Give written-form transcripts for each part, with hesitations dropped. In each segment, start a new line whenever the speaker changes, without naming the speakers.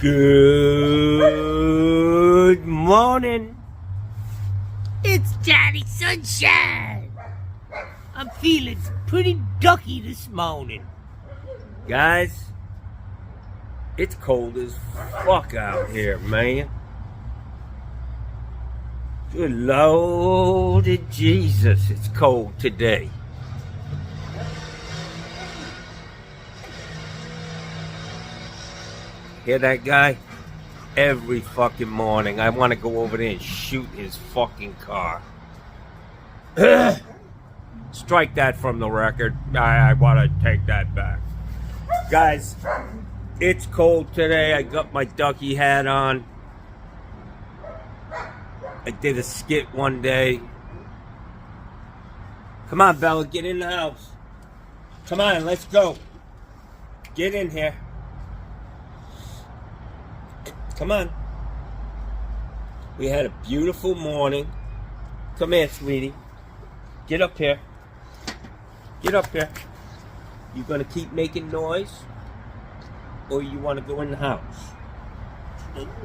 Good morning. It's Johnny Sunshine. I'm feeling pretty ducky this morning. Guys, it's cold as fuck out here, man. Good Lord of Jesus, it's cold today. Hear that guy? Every fucking morning I want to go over there and shoot his fucking car. Strike that from the record. I want to take that back. Guys, it's cold today. I got my ducky hat on. I did a skit one day. Come on, Bella, get in the house. Come on, let's go. Get in here. Come on. We had a beautiful morning. Come here, sweetie. Get up here. Get up here. You gonna keep making noise? Or you wanna go in the house?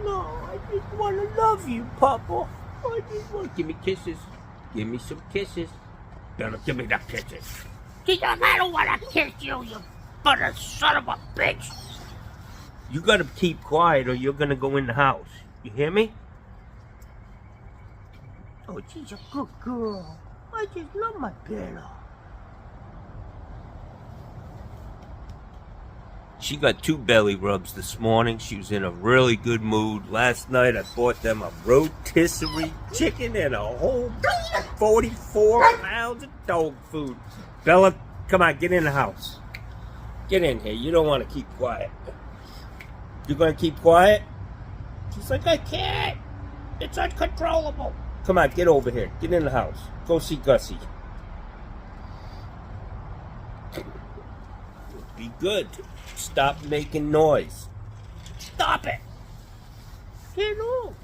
No, I just wanna love you, Papa. I just want... Give me kisses. Give me some kisses. Bella, give me the kisses. I don't wanna kiss you, you butter son of a bitch. You gotta keep quiet or you're gonna go in the house. You hear me? Oh, she's a good girl. I just love my Bella. She got 2 belly rubs this morning. She was in a really good mood. Last night I bought them a rotisserie chicken and a whole 44 pounds of dog food. Bella, come on, get in the house. Get in here. You don't want to keep quiet. You're going to keep quiet? She's like, I can't. It's uncontrollable. Come on, get over here. Get in the house. Go see Gussie. Be good. Stop making noise. Stop it. Get off.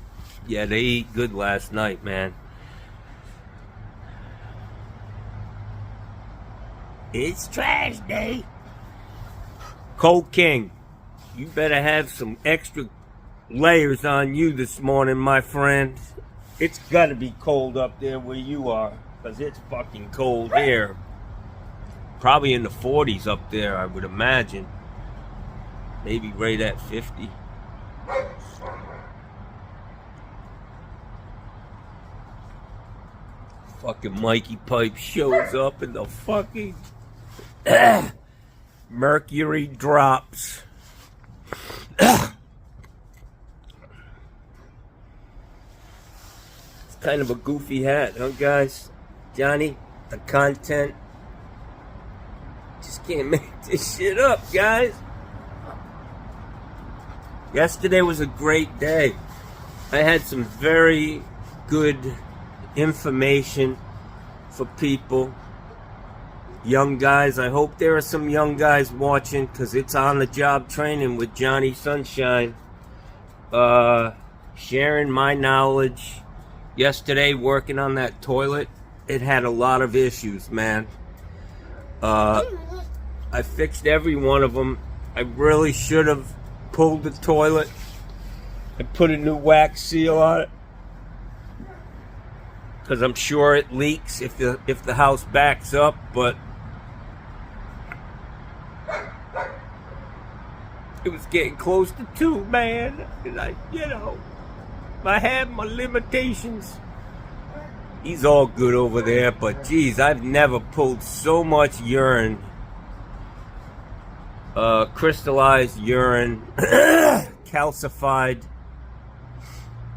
Yeah, they ate good last night, man. It's trash day. Cold King. You better have some extra layers on you this morning, my friend. It's gotta be cold up there where you are, because it's fucking cold here. Probably in the 40s up there, I would imagine. Maybe right at 50. Fucking Mikey Pipe shows up and the fucking mercury drops. It's kind of a goofy hat, huh, guys? Johnny, the content. Just can't make this shit up, guys. Yesterday was a great day. I had some very good information for people. Young guys, I hope there are some young guys watching, because it's on the job training with Johnny Sunshine. Sharing my knowledge. Yesterday, working on that toilet, it had a lot of issues, man. I fixed every one of them. I really should have pulled the toilet and put a new wax seal on it, because I'm sure it leaks if the house backs up, but it was getting close to 2, man. And I have my limitations. He's all good over there, but geez, I've never pulled so much urine. Crystallized urine, calcified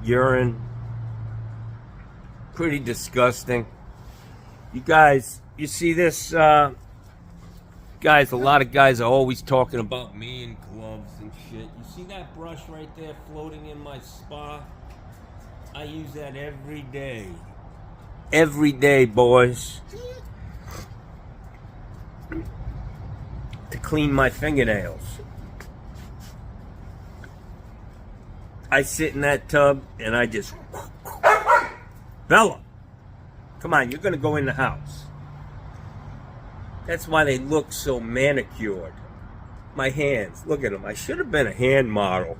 urine. Pretty disgusting. You guys, you see this? Guys, a lot of guys are always talking about me and gloves and shit. You see that brush right there floating in my spa? I use that every day. Every day, boys. To clean my fingernails. I sit in that tub and I just... Bella, come on, you're going to go in the house. That's why they look so manicured. My hands, look at them. I should have been a hand model.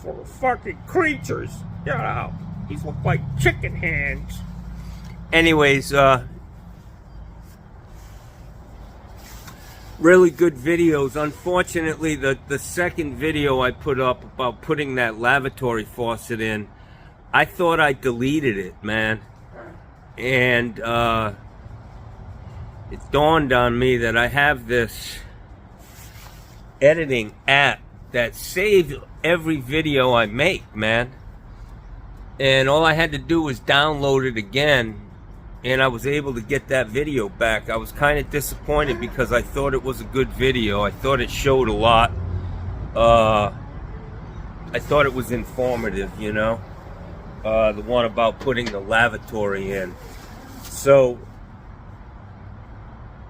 for fucking creatures. You know, these look like chicken hands. Anyways, really good videos. Unfortunately, the second video I put up about putting that lavatory faucet in, I thought I deleted it, man. And it dawned on me that I have this editing app that saves every video I make, man. And all I had to do was download it again, and I was able to get that video back. I was kind of disappointed because I thought it was a good video. I thought it showed a lot. I thought it was informative, you know. The one about putting the lavatory in. So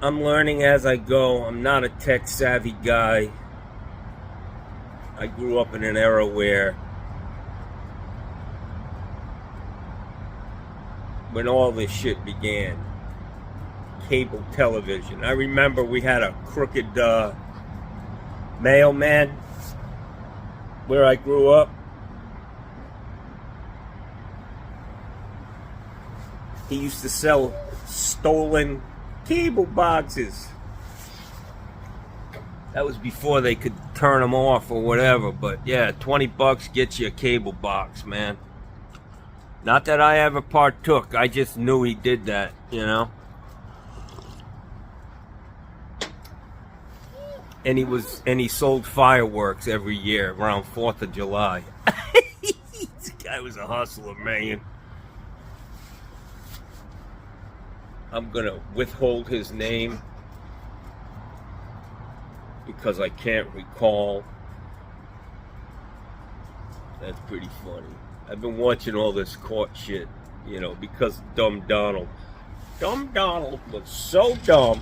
I'm learning as I go. I'm not a tech savvy guy. I grew up in an era where when all this shit began, cable television. I remember we had a crooked mailman where I grew up. He used to sell stolen cable boxes. That was before they could turn them off or whatever, but yeah, 20 bucks gets you a cable box, man. Not that I ever partook, I just knew he did that, you know. And he sold fireworks every year around 4th of July. This guy was a hustler, man. I'm gonna withhold his name because I can't recall. That's pretty funny. I've been watching all this court shit, you know, because Dumb Donald. Dumb Donald was so dumb.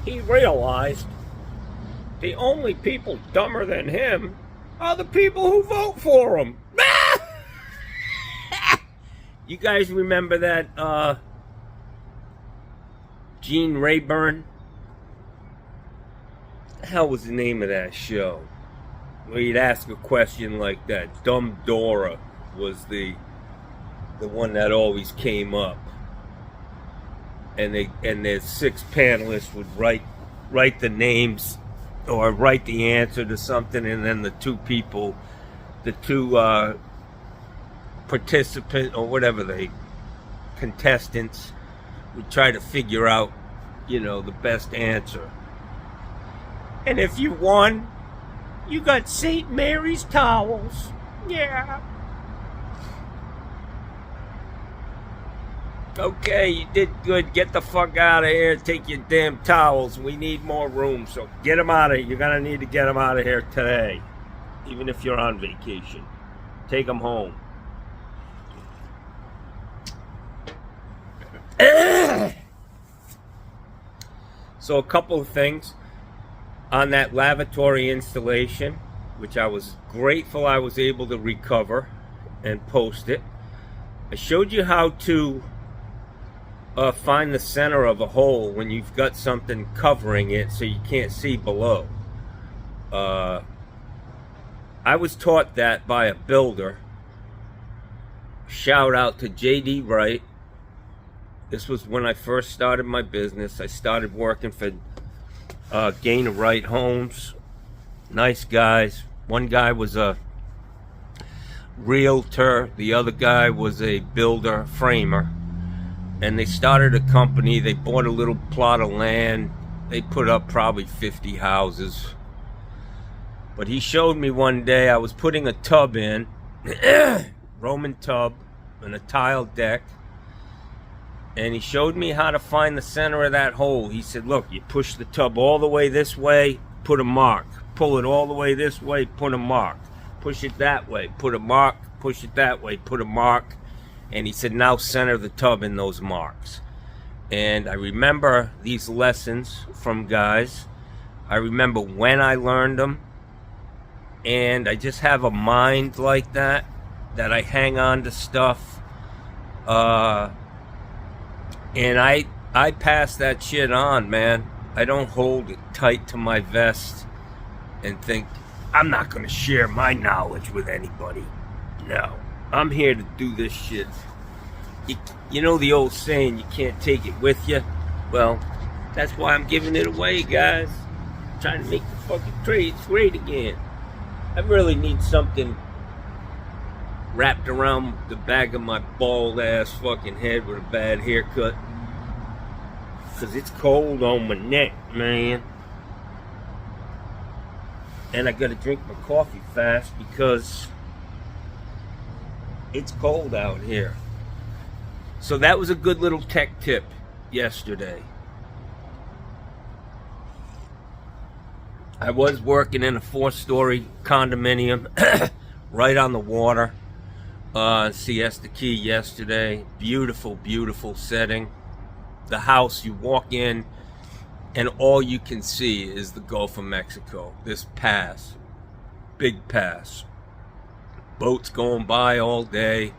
He realized the only people dumber than him are the people who vote for him. You guys remember that Gene Rayburn? What the hell was the name of that show? Where you'd ask a question like that. Dumb Dora was the one that always came up. And the 6 panelists would write the names or write the answer to something, and then the two participant or whatever contestants would try to figure out, you know, the best answer. And if you won, you got St. Mary's towels. Yeah. Okay, you did good. Get the fuck out of here. Take your damn towels. We need more room, so get them out of here. You're gonna need to get them out of here today, even if you're on vacation. Take them home. So a couple of things on that lavatory installation, which I was grateful I was able to recover and post it. I showed you how to find the center of a hole when you've got something covering it so you can't see below. I was taught that by a builder. Shout out to J.D. Wright. This was when I first started my business. I started working for Gainer Wright Homes. Nice guys. One guy was a realtor. The other guy was a builder, framer. And they started a company. They bought a little plot of land. They put up probably 50 houses. But he showed me one day, I was putting a tub in, Roman tub, and a tile deck. And he showed me how to find the center of that hole. He said, look, you push the tub all the way this way, put a mark. Pull it all the way this way, put a mark. Push it that way, put a mark. Push it that way, put a mark. And he said, now center the tub in those marks. And I remember these lessons from guys. I remember when I learned them. And I just have a mind like that I hang on to stuff. And I pass that shit on, man. I don't hold it tight to my vest and think, I'm not going to share my knowledge with anybody. No. I'm here to do this shit. You know the old saying, you can't take it with you? Well, that's why I'm giving it away, guys. I'm trying to make the fucking trades great again. I really need something wrapped around the back of my bald ass fucking head with a bad haircut. Cause it's cold on my neck, man. And I gotta drink my coffee fast because it's cold out here. So that was a good little tech tip yesterday. I was working in a 4-story condominium right on the water. Siesta Key yesterday. Beautiful, beautiful setting. The house, you walk in and all you can see is the Gulf of Mexico. This pass. Big pass. Boats going by all day.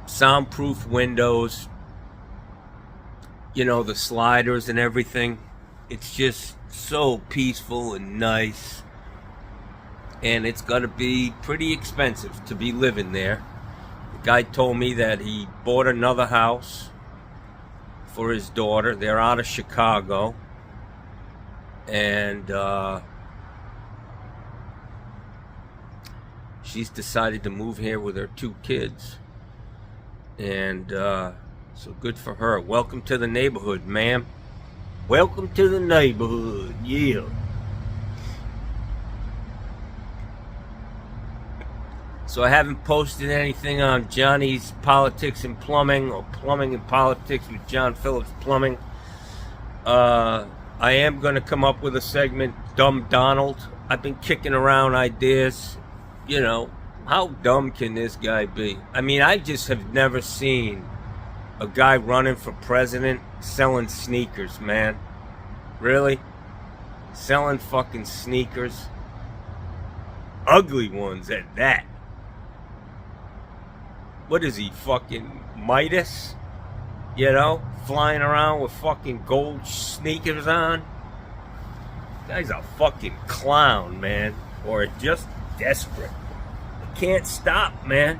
Soundproof windows. You know, the sliders and everything. It's just so peaceful and nice. And it's gonna be pretty expensive to be living there. The guy told me that he bought another house for his daughter. They're out of Chicago. And she's decided to move here with her 2 kids. And so good for her. Welcome to the neighborhood, ma'am. Welcome to the neighborhood. Yeah. So I haven't posted anything on Johnny's Politics and Plumbing or Plumbing and Politics with John Phillips Plumbing. I am going to come up with a segment, Dumb Donald. I've been kicking around ideas. You know, how dumb can this guy be? I mean, I just have never seen a guy running for president selling sneakers, man. Really? Selling fucking sneakers? Ugly ones at that. What is he, fucking Midas? You know? Flying around with fucking gold sneakers on? Guy's a fucking clown, man. Or just desperate. Can't stop, man.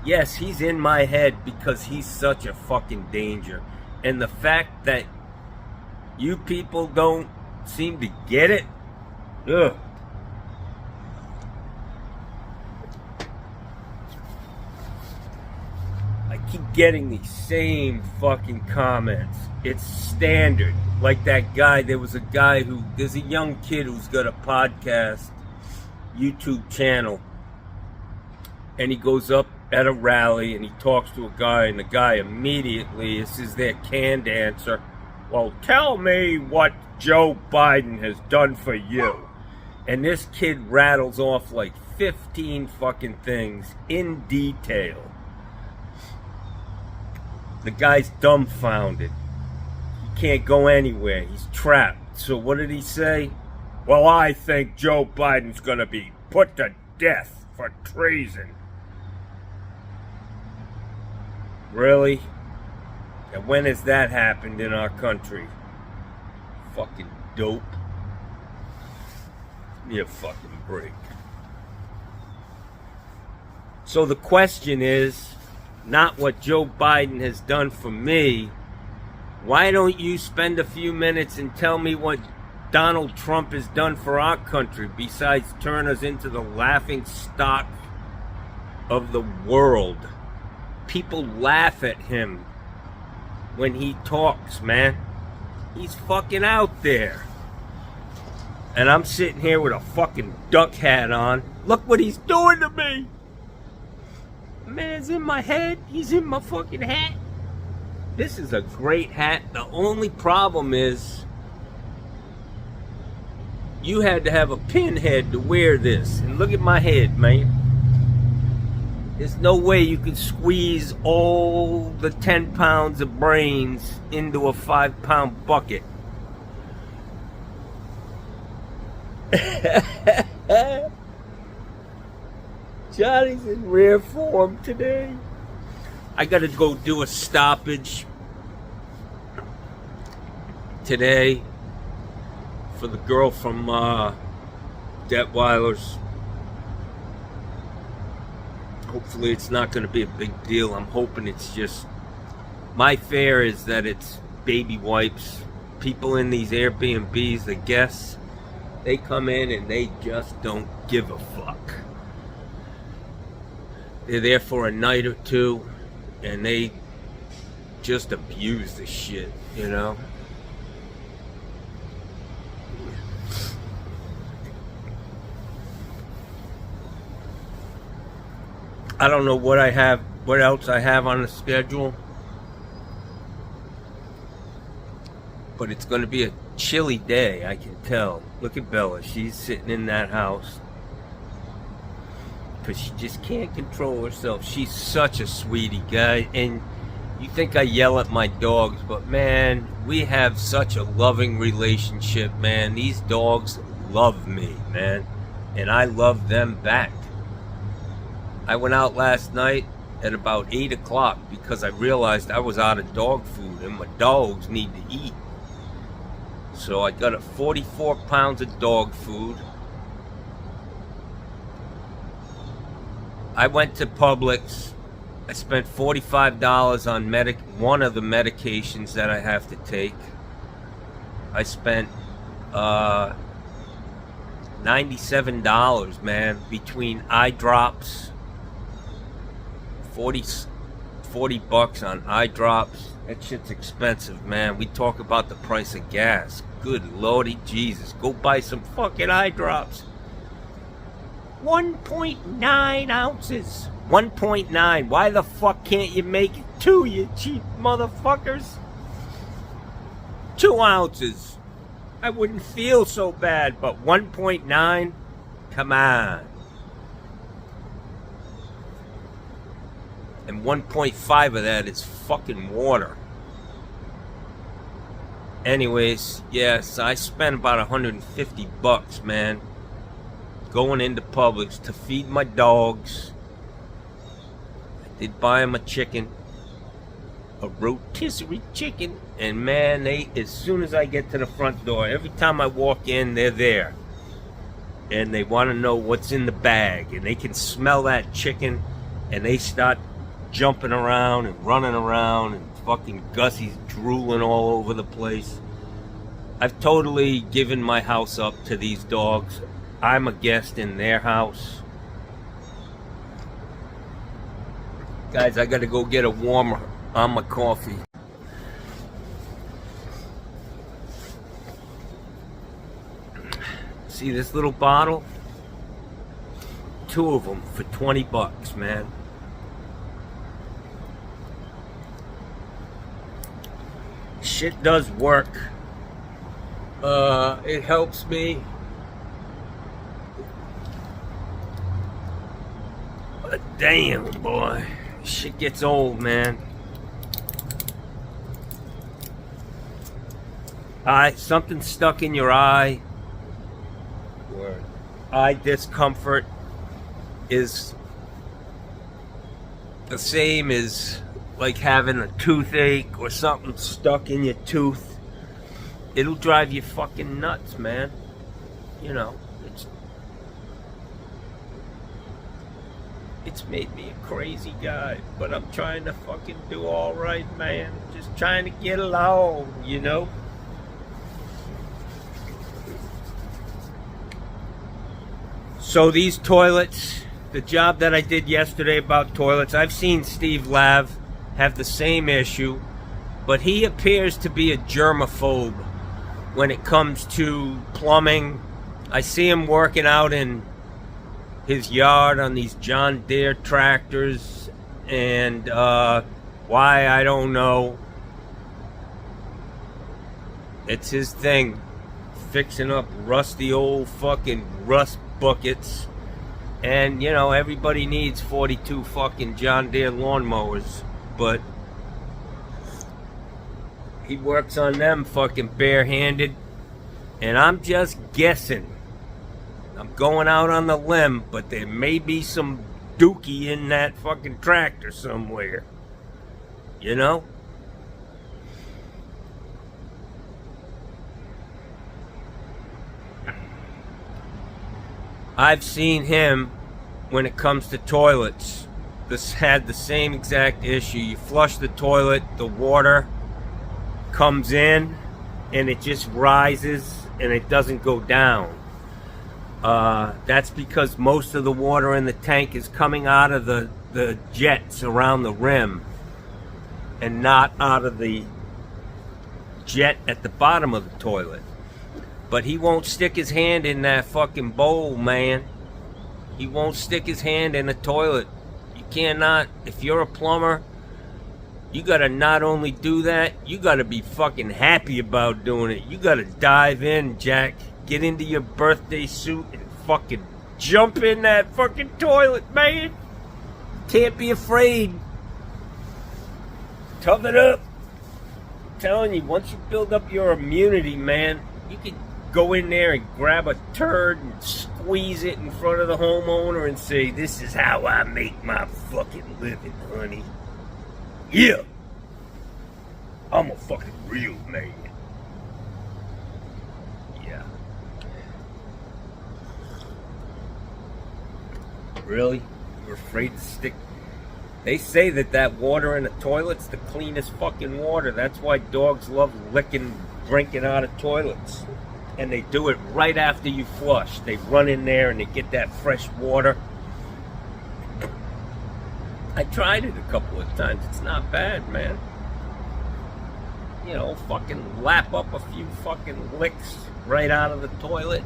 Yes, he's in my head because he's such a fucking danger. And the fact that you people don't seem to get it, ugh. I keep getting these same fucking comments. It's standard. Like that guy, there's a young kid who's got a podcast, YouTube channel. And he goes up at a rally and he talks to a guy, and the guy immediately, this is their canned answer, well, tell me what Joe Biden has done for you. And this kid rattles off like 15 fucking things in detail. The guy's dumbfounded. He can't go anywhere. He's trapped. So what did he say? Well, I think Joe Biden's gonna be put to death for treason. Really? And when has that happened in our country? Fucking dope. Give me a fucking break. So the question is, not what Joe Biden has done for me. Why don't you spend a few minutes and tell me what Donald Trump has done for our country besides turn us into the laughing stock of the world? People laugh at him when he talks, man. He's fucking out there. And I'm sitting here with a fucking duck hat on. Look what he's doing to me. Man's in my head. He's in my fucking hat. This is a great hat. The only problem is you had to have a pinhead to wear this. And look at my head, man. There's no way you can squeeze all the 10 pounds of brains into a 5-pound bucket. Johnny's in rare form today. I gotta go do a stoppage. today for the girl from Detweiler's. Hopefully it's not going to be a big deal. I'm hoping it's just, my fear is that it's baby wipes. People in these Airbnbs, the guests, they come in and they just don't give a fuck. They're there for a night or two and they just abuse the shit, you know? I don't know what else I have on the schedule, but it's going to be a chilly day, I can tell. Look at Bella, she's sitting in that house because she just can't control herself. She's such a sweetie, guy, and you think I yell at my dogs, but man, we have such a loving relationship, man. These dogs love me, man, and I love them back. I went out last night at about 8 o'clock because I realized I was out of dog food and my dogs need to eat. So I got 44 pounds of dog food. I went to Publix. I spent $45 on one of the medications that I have to take. I spent $97, man, between eye drops. 40 bucks on eye drops. That shit's expensive, man. We talk about the price of gas. Good lordy Jesus. Go buy some fucking eye drops. 1.9 ounces. 1.9. Why the fuck can't you make it 2, you cheap motherfuckers? 2 ounces. I wouldn't feel so bad, but 1.9? Come on. And 1.5 of that is fucking water. Anyways, yes, I spent about 150 bucks, man, going into Publix to feed my dogs. I did buy them a chicken, a rotisserie chicken, and man, as soon as I get to the front door, every time I walk in, they're there. And they want to know what's in the bag, and they can smell that chicken, and they start jumping around and running around, and fucking Gussie's drooling all over the place. I've totally given my house up to these dogs. I'm a guest in their house. Guys, I gotta go get a warmer on my coffee. See this little bottle? 2 of them for 20 bucks, man. Shit does work. It helps me. But damn, boy, shit gets old, man. Something stuck in your eye, or eye discomfort, is the same as like having a toothache or something stuck in your tooth. It'll drive you fucking nuts, man. You know, it's made me a crazy guy, but I'm trying to fucking do all right, man. Just trying to get along, you know. So these toilets, the job that I did yesterday about toilets, I've seen Steve Lav have the same issue, but he appears to be a germaphobe when it comes to plumbing. I see him working out in his yard on these John Deere tractors, and why, I don't know. It's his thing, fixing up rusty old fucking rust buckets. And you know, everybody needs 42 fucking John Deere lawnmowers, but he works on them fucking barehanded, and I'm just guessing. I'm going out on the limb, but there may be some dookie in that fucking tractor somewhere. You know? I've seen him when it comes to toilets. This had the same exact issue. You flush the toilet, the water comes in and it just rises and it doesn't go down. That's because most of the water in the tank is coming out of the jets around the rim and not out of the jet at the bottom of the toilet. But he won't stick his hand in that fucking bowl, man. He won't stick his hand in the toilet. You cannot. If you're a plumber, you gotta not only do that, you gotta be fucking happy about doing it. You gotta dive in, Jack. Get into your birthday suit and fucking jump in that fucking toilet, man. Can't be afraid. Tough it up. I'm telling you, once you build up your immunity, man, you can go in there and grab a turd and squeeze it in front of the homeowner and say, "This is how I make my fucking living, honey. Yeah. I'm a fucking real man." Yeah. Really? You're afraid to stick? They say that water in the toilet's the cleanest fucking water. That's why dogs love licking, drinking out of toilets. And they do it right after you flush. They run in there and they get that fresh water. I tried it a couple of times. It's not bad, man. You know, fucking lap up a few fucking licks right out of the toilet.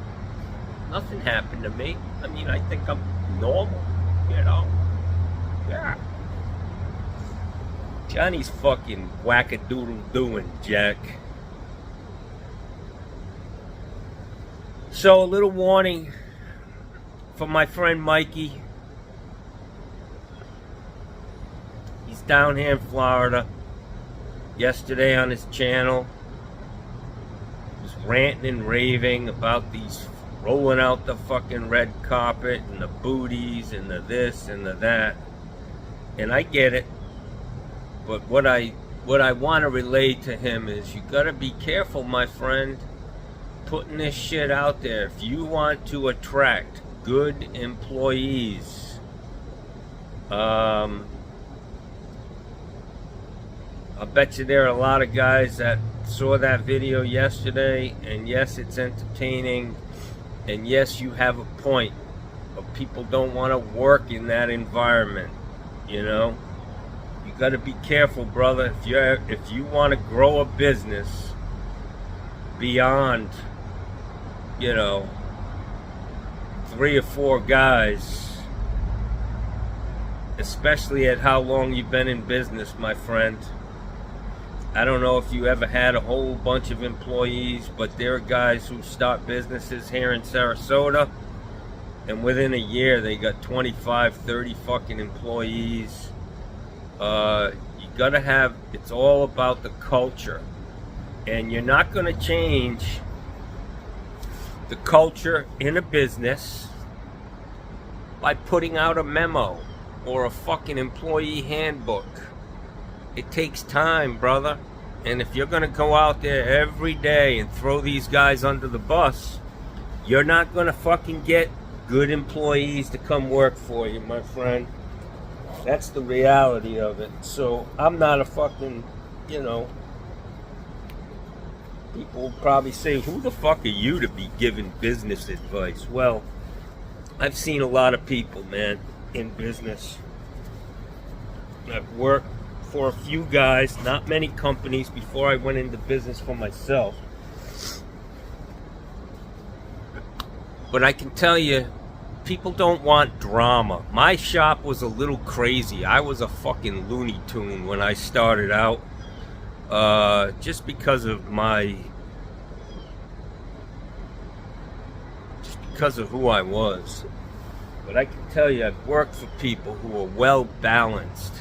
Nothing happened to me. I mean, I think I'm normal, you know. Yeah. Johnny's fucking wackadoodle doing, Jack. So, a little warning for my friend Mikey. He's down here in Florida. Yesterday on his channel, he was ranting and raving about these rolling out the fucking red carpet and the booties and the this and the that. And I get it. But what I want to relay to him is, you gotta be careful, my friend, putting this shit out there. If you want to attract good employees, I bet you there are a lot of guys that saw that video yesterday, and yes, it's entertaining, and yes, you have a point, but people don't want to work in that environment, you know? You got to be careful, brother. If you want to grow a business beyond, you know, 3 or 4 guys, especially at how long you've been in business, my friend. I don't know if you ever had a whole bunch of employees, but there are guys who start businesses here in Sarasota, and within a year they got 25, 30 fucking employees. You gotta have, it's all about the culture, and you're not gonna change the culture in a business by putting out a memo or a fucking employee handbook. It takes time, brother. And if you're gonna go out there every day and throw these guys under the bus, you're not gonna fucking get good employees to come work for you, my friend. That's the reality of it. So I'm not a fucking, you know, people will probably say, who the fuck are you to be giving business advice? Well, I've seen a lot of people, man, in business. I've worked for a few guys, not many companies, before I went into business for myself. But I can tell you, people don't want drama. My shop was a little crazy. I was a fucking Looney Tune when I started out. Just because of who I was. But I can tell you, I've worked for people who are well balanced,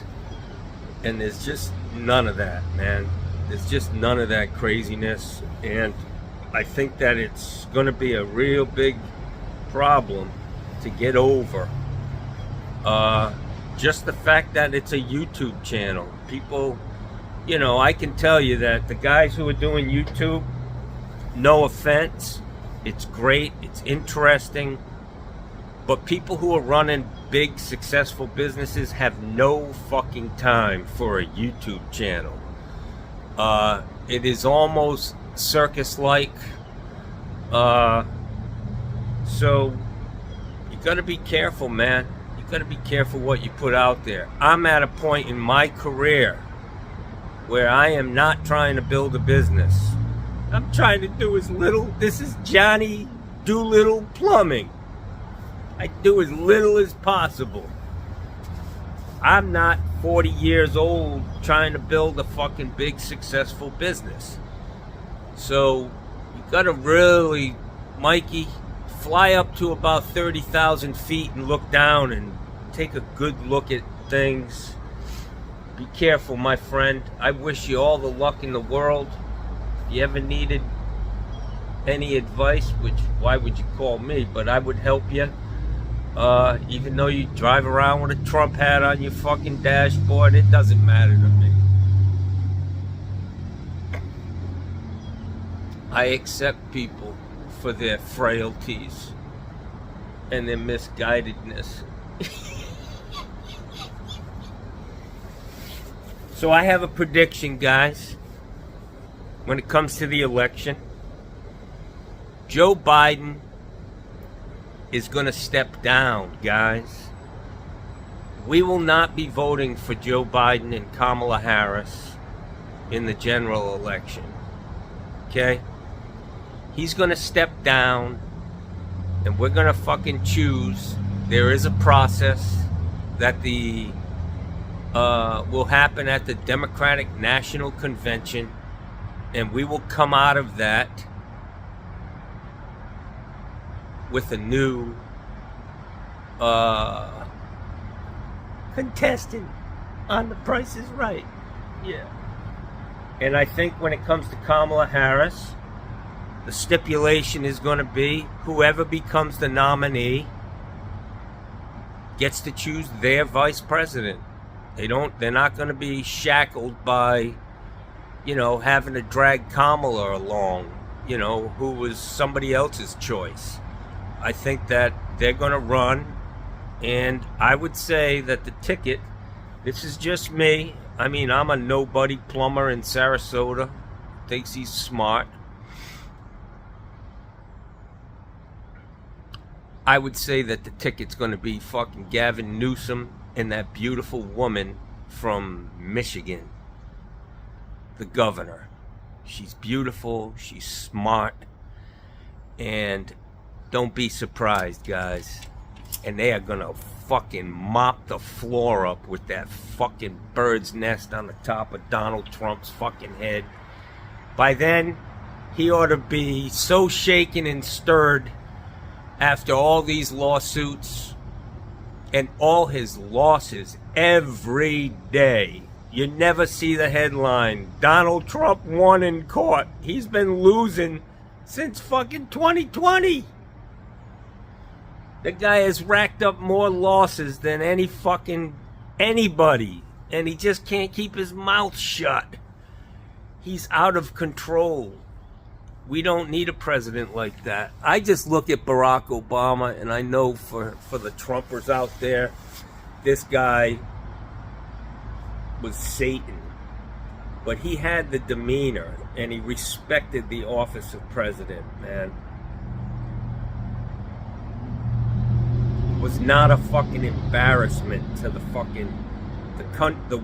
and there's just none of that, man. There's just none of that craziness, and I think that it's going to be a real big problem to get over. Just the fact that it's a YouTube channel. People, you know, I can tell you that the guys who are doing YouTube, no offense, it's great, it's interesting, But people who are running big, successful businesses have no fucking time for a YouTube channel. It is almost circus-like. So you gotta be careful, man. You gotta be careful what you put out there. I'm at a point in my career where I am not trying to build a business. I'm trying to do as little. This is Johnny Doolittle Plumbing. I do as little as possible. I'm not 40 years old trying to build a fucking big successful business. So you gotta really, Mikey, fly up to about 30,000 feet and look down and take a good look at things. Be careful, my friend. I wish you all the luck in the world. If you ever needed any advice, which why would you call me? But I would help you. Even though you drive around with a Trump hat on your fucking dashboard, it doesn't matter to me. I accept people for their frailties and their misguidedness. So I have a prediction, guys. When it comes to the election, Joe Biden is going to step down, guys. We will not be voting for Joe Biden and Kamala Harris in the general election. Okay? He's going to step down, and we're going to fucking choose. There is a process that will happen at the Democratic National Convention, and we will come out of that with a new contestant on The Price is Right. Yeah. And I think when it comes to Kamala Harris, the stipulation is going to be whoever becomes the nominee gets to choose their vice president. They're not going to be shackled by, having to drag Kamala along, who was somebody else's choice. I think that they're going to run, and I would say that the ticket, this is just me. I mean, I'm a nobody plumber in Sarasota, thinks he's smart. I would say that the ticket's going to be fucking Gavin Newsom and that beautiful woman from Michigan, the governor. She's beautiful, she's smart, and don't be surprised, guys. And they are gonna fucking mop the floor up with that fucking bird's nest on the top of Donald Trump's fucking head. By then, he ought to be so shaken and stirred after all these lawsuits and all his losses every day. You never see the headline, Donald Trump won in court. He's been losing since fucking 2020. The guy has racked up more losses than anybody, and he just can't keep his mouth shut. He's out of control. We don't need a president like that. I just look at Barack Obama, and I know for the Trumpers out there, this guy was Satan. But he had the demeanor, and he respected the office of president, man. Was not a fucking embarrassment to the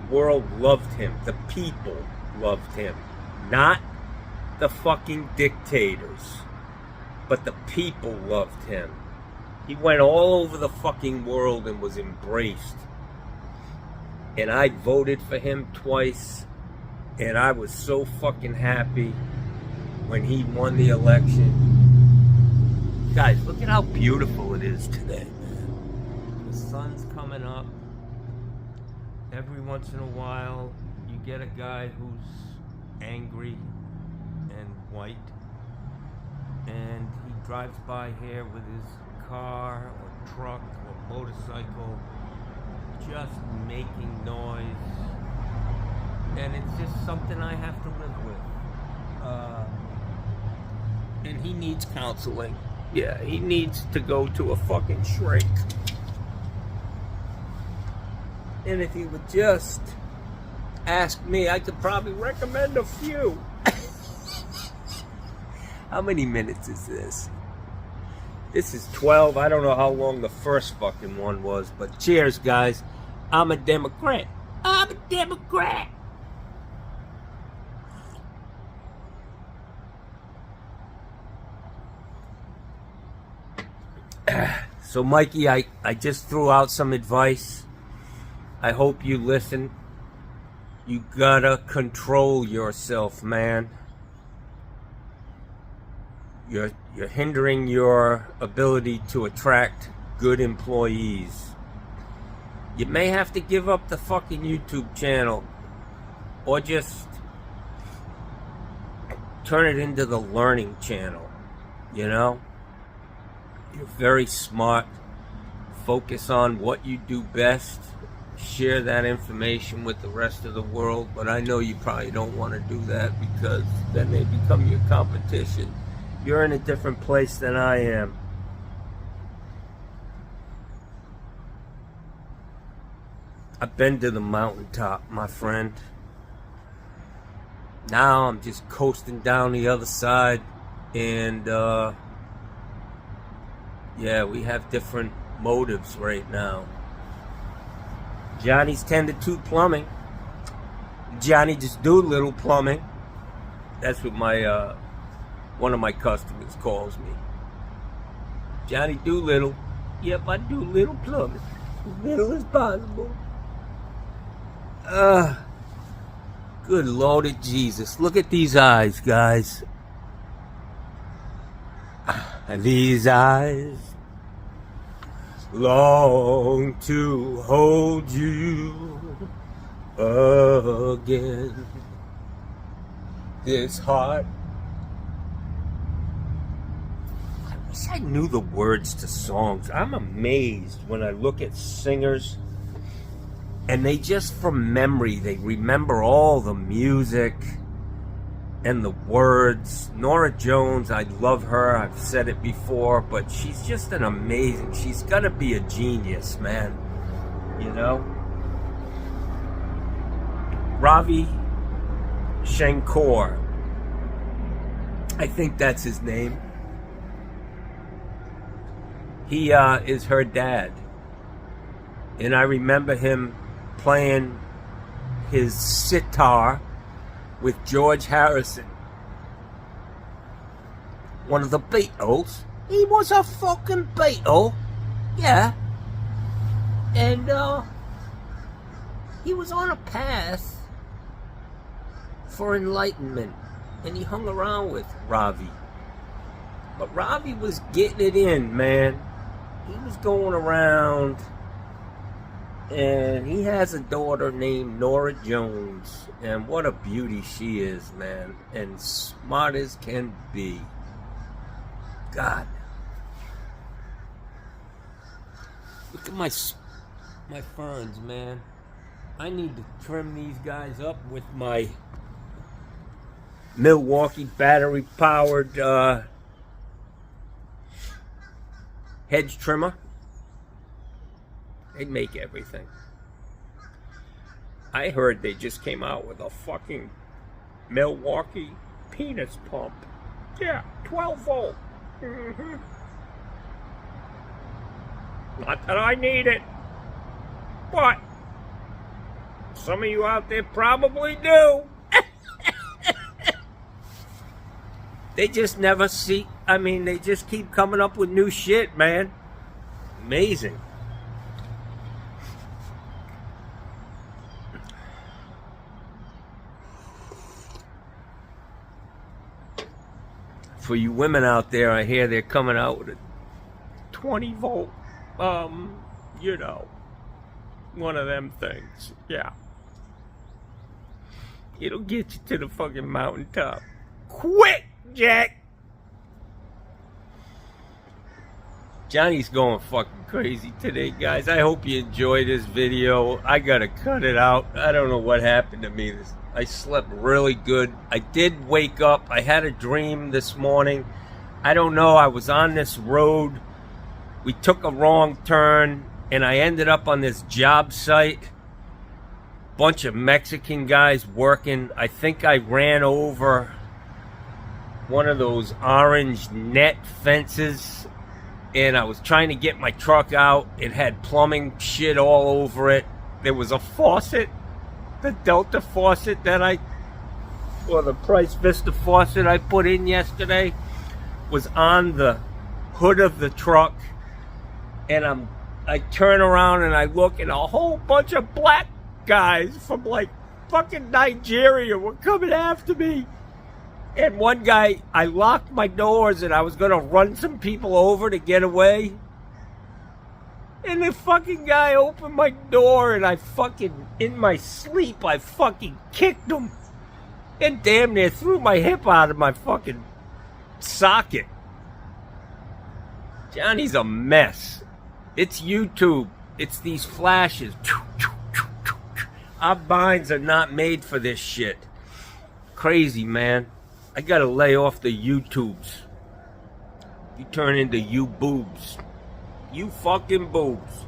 world loved him. The people loved him. Not the fucking dictators, but the people loved him. He went all over the fucking world and was embraced. And I voted for him twice, and I was so fucking happy when he won the election. Guys, look at how beautiful it is today. The sun's coming up. Every once in a while, you get a guy who's angry and white, and he drives by here with his car or truck or motorcycle, just making noise, and it's just something I have to live with. And he needs counseling. Yeah, he needs to go to a fucking shrink. And if he would just ask me, I could probably recommend a few. How many minutes is this? This is 12. I don't know how long the first fucking one was, but cheers, guys. I'm a Democrat. I'm a Democrat. So, Mikey, I just threw out some advice. I hope you listen. You gotta control yourself, man. You're hindering your ability to attract good employees. You may have to give up the fucking YouTube channel, or just turn it into the learning channel, you know? You're very smart. Focus on what you do best. Share that information with the rest of the world, but I know you probably don't want to do that because then they become your competition. You're in a different place than I am. I've been to the mountaintop, my friend. Now I'm just coasting down the other side, and yeah, we have different motives right now. Johnny's 10 to 2 plumbing. Johnny just do little plumbing. That's what my one of my customers calls me. Johnny Doolittle. Yep, I do little plumbing. As little as possible. Good Lord of Jesus. Look at these eyes, guys. These eyes long to hold you again. This heart. I wish I knew the words to songs. I'm amazed when I look at singers and they just from memory, they remember all the music and the words. Norah Jones, I love her. I've said it before, but she's just an amazing. She's got to be a genius, man. You know? Ravi Shankar. I think that's his name. He is her dad. And I remember him playing his sitar with George Harrison. One of the Beatles. He was a fucking Beatle. Yeah. And he was on a path for enlightenment. And he hung around with Ravi. But Ravi was getting it in, man. He was going around, and he has a daughter named Norah Jones, and what a beauty she is, man, and smart as can be. God, look at my ferns, man. I need to trim these guys up with my Milwaukee battery-powered hedge trimmer. They make everything. I heard they just came out with a fucking Milwaukee penis pump. Yeah, 12 volt. Mm-hmm. Not that I need it, but some of you out there probably do. They just never see. I mean, they just keep coming up with new shit, man. Amazing. For you women out there, I hear they're coming out with a 20 volt, you know, one of them things. Yeah. It'll get you to the fucking mountaintop. Quick, Jack! Johnny's going fucking crazy today, guys. I hope you enjoyed this video. I gotta cut it out. I don't know what happened to me. I slept really good. I did wake up. I had a dream this morning I don't know, I was on this road. We took a wrong turn, and I ended up on this job site. Bunch of Mexican guys working. I think I ran over one of those orange net fences, and I was trying to get my truck out. It had plumbing shit all over it. There was a faucet, the Delta faucet that the Price Vista faucet I put in yesterday was on the hood of the truck, and I turn around and I look, and a whole bunch of black guys from like fucking Nigeria were coming after me. And one guy, I locked my doors and I was gonna run some people over to get away, and the fucking guy opened my door, and I fucking, in my sleep, I fucking kicked him and damn near threw my hip out of my fucking socket. Johnny's a mess. It's YouTube. It's these flashes. Our minds are not made for this shit. Crazy, man. I gotta lay off the YouTubes. You turn into you boobs. You fucking boobs.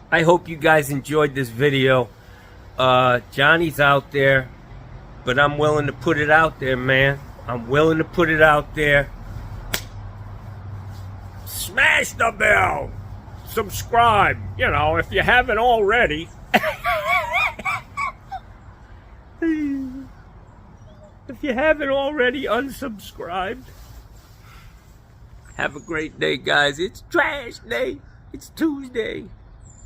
I hope you guys enjoyed this video. Johnny's out there, but I'm willing to put it out there, man. I'm willing to put it out there. Smash the bell. Subscribe, you know, if you haven't already. If you haven't already unsubscribed. Have a great day, guys. It's trash day. It's Tuesday.